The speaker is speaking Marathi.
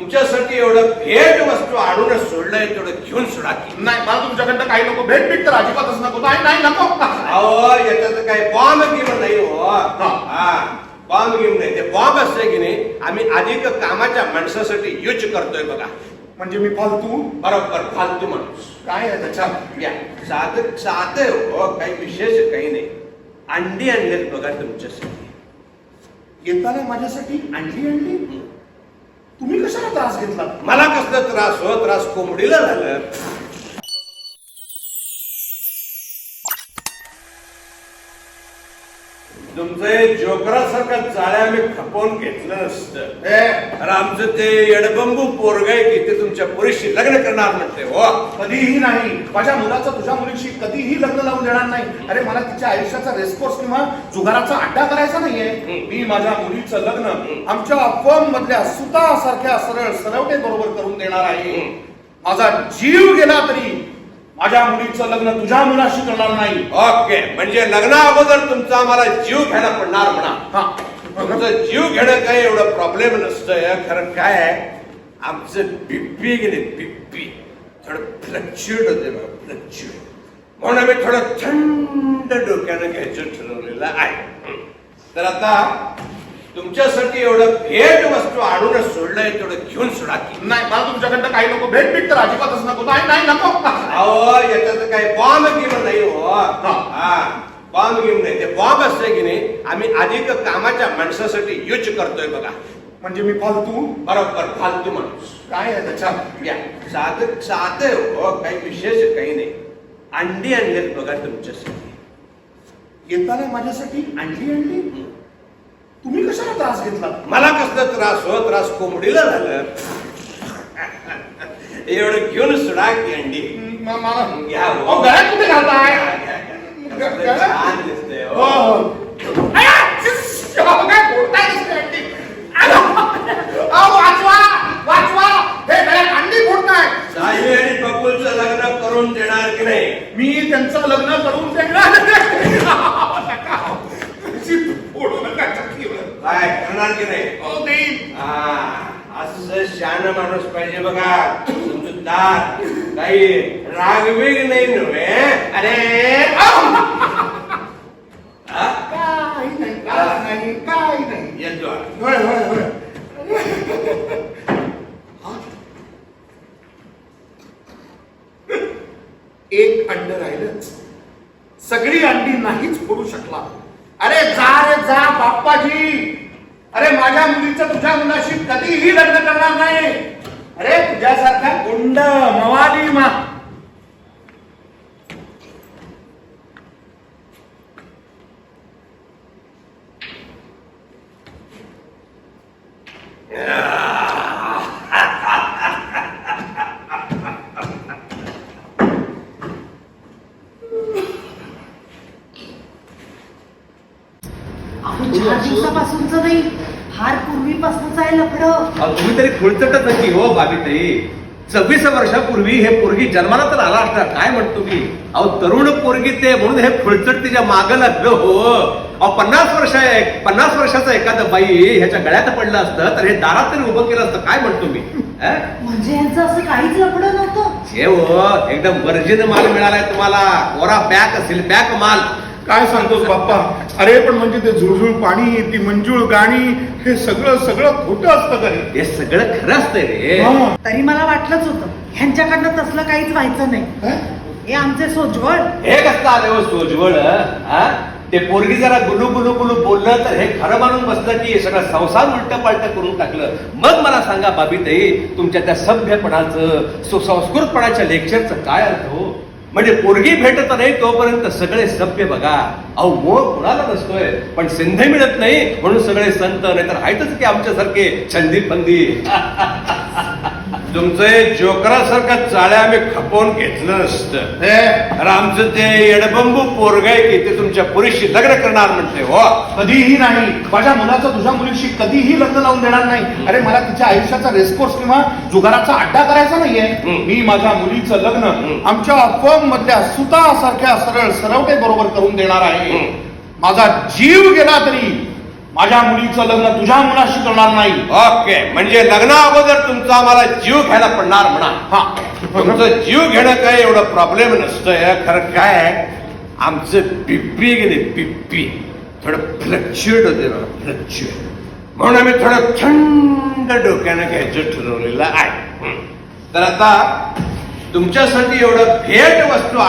तुमच्यासाठी एवढं भेट वस्तू आणूनच सोडलंय तेवढं घेऊन सोडा की. नाही मला तुमच्याकडनं काही नको. भेट भेट तर अजिबातच नको. नाही नाही नको. अहो याच्यात काही बॉम्ब गिम नाही हो. हा बॉम्ब गिम नाही. ते बॉम्ब असते की नाही आम्ही अधिक कामाच्या माणसासाठी यूज करतोय बघा. म्हणजे मी फालतू? बरोबर फालतू माणूस. काय आहे त्याच्यात? या साधं साधं हो काही विशेष काही नाही. अंडी आणलेत बघा तुमच्यासाठी. येताना माझ्यासाठी अंडी आणली? तुम्ही कशाला त्रास घेतला? मला कसला त्रास हो. त्रास कोंबडीला झालं. तुमचं जोकरासारखं जाळ्या मी खपवून घेतलं नसतं. अरे आमचं ते येडबंबू पोरग आहे की ते तुमच्या पोरीशी लग्न करणार म्हणते हो. कधीही नाही. माझ्या मुलाचं तुझ्या मुलीशी कधीही लग्न लावून देणार नाही. अरे मला तिच्या आयुष्याचा रेसकोर्स किंवा जुगाराचा अड्डा करायचा नाहीये. मी माझ्या मुलीचं लग्न आमच्या फर्म मधल्या सुतासारख्या सरळ सरवटे बरोबर करून देणार आहे. माझा जीव गेला तरी माझ्या मुलीचं लग्न तुझ्या मुलाशी करणार नाही. ओके म्हणजे लग्ना अगोदर तुमचा आम्हाला जीव घ्यायला पडणार म्हणा. तुमचं जीव घेणं काही एवढं प्रॉब्लेम नसतंय. खरं काय आहे आमचं बीपी गेले बीपी थोडं फ्लक्च्युएट होते बघा फ्लक्च्युएट. म्हणून आम्ही थोडं थंड डोक्यानं घ्यायचं ठरवलेलं आहे. तर आता तुमच्यासाठी एवढं भेट वस्तू आणूनच सोडलंय तेवढं घेऊन सोडा की. नाही मला तुमच्याकडनं काही नको. भेट भेट तर अजिबातच नको. नाही नाही नको. अहो याच्यात काही बॉम्ब गिम नाही हो. हा बॉम्ब गिम नाही. ते बॉम्ब असते की नाही आम्ही अधिक कामाच्या माणसासाठी यूज करतोय बघा. म्हणजे मी फालतू? बरोबर फालतू माणूस. काय आहे त्याच्यात? या साधं साधं हो काही विशेष काही नाही. अंडी आणलेत बघा तुमच्यासाठी. येताना माझ्यासाठी अंडी आणली? तुम्ही कशाला त्रास घेतला? मला कसला त्रास हो. त्रास कोंबडीला झालं. एवढं घेऊन सोडा की अंडी. मला घ्या अहो, गळ्यात कुठे घालताय? छान दिसतंय हो हो. हो. आया! शिश! अहो, काय बोलताय नुसते अंडी? अहो, वाचवा वाचवा. हे गळ्यात अंडी फोडताय. सायली आणि बकुलचं लग्न करून देणार की नाही? मी त्यांचं लग्न करून देणार. फोडू नका चक्कीवर. काय करणार की नाही? हो देईन. असं शान माणूस पाहिजे बघा. समजूतदार काही रागवेग नाही नव्हे. अरे हा? काही नाही काही नाही काही नाही. येतो होय होय होय. एक अंड राहिलं. सगळी अंडी नाहीच फोडू शकला. अरे जा रे जा बाप्पाजी. अरे माझ्या मुलीचं तुझ्या मुलाशी कधीही लग्न करणार नाही. अरे तुझ्यासारखा गुंड मवाली मा. चार दिवसापासूनच नाही फार पूर्वीपासूनच आहे लफडं. तुम्ही तरी खुळचटच नक्की हो बाबीताई. 26 वर्षापूर्वी हे पोरगी जन्माला तर आला असणार. काय म्हणतो मी? अहो तरुण पोरगी ते म्हणून हे खुळचट तिच्या मागं लागलं हो. अहो 50 वर्षाचा एखादं बाई ह्याच्या गळ्यात पडलं असतं तर हे दारात तरी उभं केलं असतं. काय म्हणतो मी? म्हणजे यांचं असं काहीच लफडं नव्हतं. हे हो एकदम वर्जिन माल मिळालाय तुम्हाला. कोरा पॅक असेल पॅक माल. काय सांगतोस बाप्पा? अरे पण म्हणजे ते झुळझुळ पाणी ती मंजूळ गाणी हे सगळं सगळं खोटं असतं का रे? हे सगळं खरं असतंय रे. तरी मला वाटलंच होतं ह्यांच्याकडनं तसलं काहीच व्हायचं नाही. हे आमचे सोज्वळ. हे कसं आलं हो सोजवळ? ते पोरगी जरा गुलू गुलू गुलू बोललं तर हे खरं मानून बसलं की सगळं संसार उलट पालट करून टाकलं. मग मला सांगा बाबीताई तुमच्या त्या सभ्यपणाचं सुसंस्कृतपणाच्या लेक्चरचं काय अर्थ हो? म्हणजे पोरगी भेटत नाही तोपर्यंत सगळे सभ्य बघा. अहो मोह कोणाला नसतोय पण संधी मिळत नाही म्हणून सगळे संत नाहीतर आहेतच की आमच्यासारखे छंदी फंदी. तुमचं जोकरासारखं जाळ्या आम्ही खपवून घेतलं नसतं. अरे आमचं ते येडबंबू पोरग आहे की ते तुमच्या पोरीशी लग्न करणार म्हणते हो. कधीही नाही. माझ्या मुलाचं तुझ्या मुलीशी कधीही लग्न लावून देणार नाही. अरे मला तिच्या आयुष्याचा रेसकोर्स किंवा जुगाराचा अड्डा करायचा नाहीये. मी माझ्या मुलीचं लग्न आमच्या फर्म मधल्या सुतासारख्या सरळ सरवटे बरोबर करून देणार आहे. माझा जीव गेला तरी माझ्या मुलीचं लग्न तुझ्या मुलाशी करणार नाही. ओके, म्हणजे लग्ना अगोदर तुमचा आम्हाला जीव घ्यायला पडणार म्हणा. हा तुमचं जीव घेणं काही एवढं प्रॉब्लेम नसतंय. खरं काय आहे, आमचं पिप्पी गेले पिप्पी थोडं फ्लक्च्युएट होते ना, फ्लक्च्युएट, म्हणून आम्ही थोडं थंड डोक्यानं घ्यायचं ठरवलेलं आहे. तर आता तुमच्यासाठी एवढं भेट वस्तू